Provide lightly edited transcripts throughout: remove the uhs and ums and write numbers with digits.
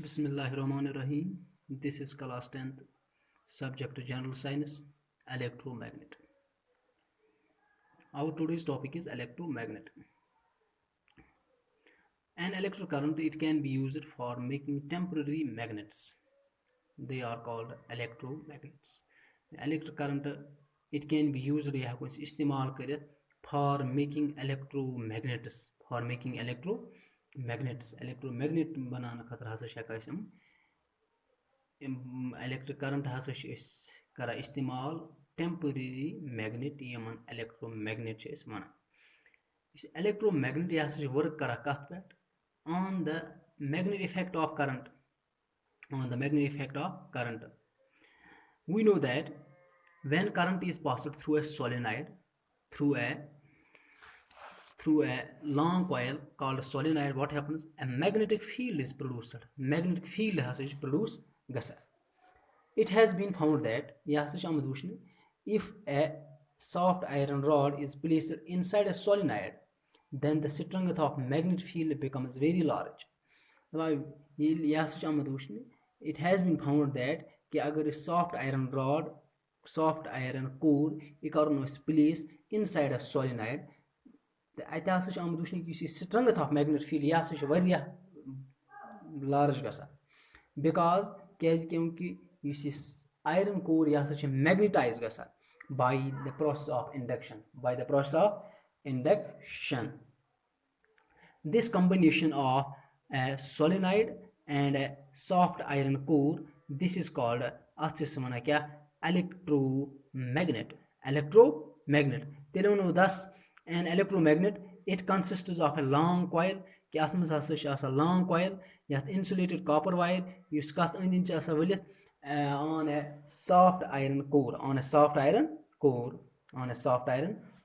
Bismillahirrahmanirrahim. This is class 10th, subject General Science, Electromagnet. Our today's topic is electromagnet. An electric current, it can be used for making temporary magnets. They are called electromagnets. Electric current, it can be used इस्तेमाल करें for making electromagnets. Electromagnet बनाना खतर हसा शकाशम electric current हसा करा इस्तेमाल temporary magnet Yemen electromagnet छे इस माना electromagnet यह work करा कथ पे on the magnetic effect of current. We know that when current is passed through a solenoid, through a long coil called solenoid, what happens? A magnetic field is produced. Magnetic field has produced gasa. It has been found that if a soft iron rod is placed inside a solenoid, then the strength of magnetic field becomes very large. It has been found that agar soft iron rod, soft iron core is placed inside a solenoid, the strength of magnetic field is very large because iron core is magnetized by the process of induction. This combination of a solenoid and a soft iron core, this is called electromagnet. Thus an electromagnet, it consists of a long coil. A long coil, insulated copper wire, on a soft iron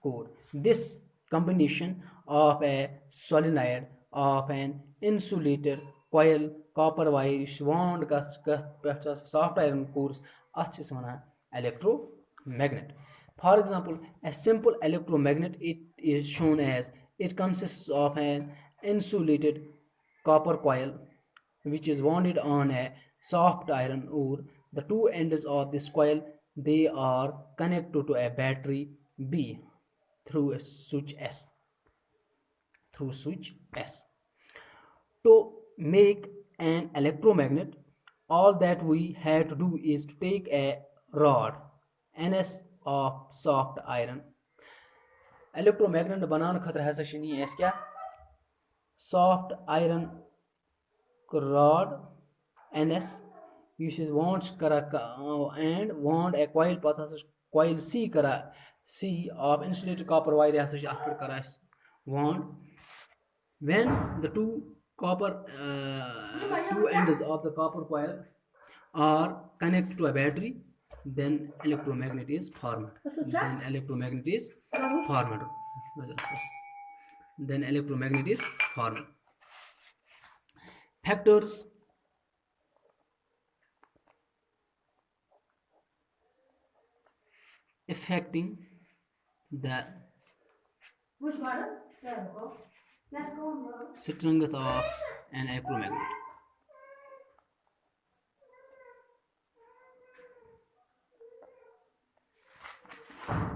core. This combination of a solenoid, of an insulated coil, copper wire wound soft iron cores, electromagnet. For example, a simple electromagnet, it is shown as, it consists of an insulated copper coil which is wounded on a soft iron ore. The two ends of this coil, they are connected to a battery B through a switch S. To make an electromagnet, all that we have to do is to take a rod NS of soft iron. Electromagnet बनाने खतर है सशनी है क्या? Soft iron rod NS uses wands kara and wand a coil path coil C kara C of insulated copper wire has kara wand. When the two ends of the copper coil are connected to a battery, then electromagnet is formed. Factors affecting the strength of an electromagnet.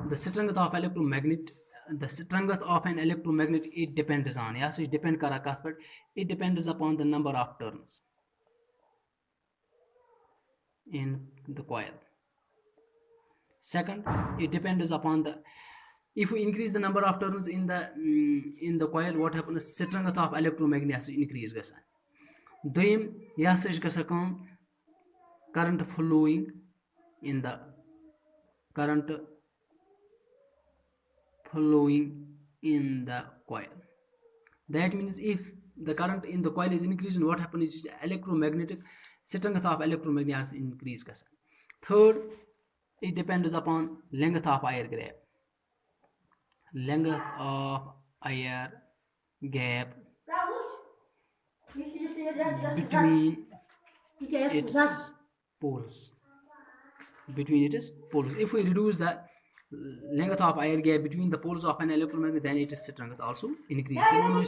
The strength of an electromagnet, it depends on, it depends upon the number of turns in the coil. Second, it depends upon if we increase the number of turns in the coil, what happens? Strength of electromagnet has increased. Doim current flowing in the coil. That means if the current in the coil is increasing, what happens is electromagnetic strength of electromagnet has increased. Third, it depends upon length of air gap. Between its poles. If we reduce the length of air gap between the poles of an electromagnet, then its strength also increases. Then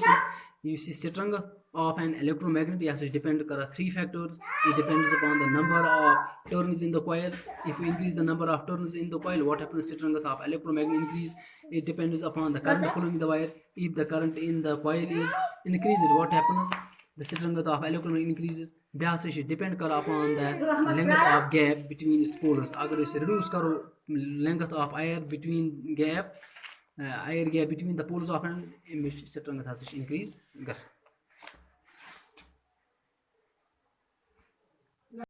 you see strength of an electromagnet yes it depend on three factors. It depends upon the number of turns in the coil. If we increase the number of turns in the coil, what happens? Strength of electromagnet increase. It depends upon the current flowing in the wire. If the current in the coil is increased, what happens? The strength of electromagnet increases. It depend upon the length of gap between its poles. अगर इसे reduce करो length of air between gap air gap between the poles of an strength has increase.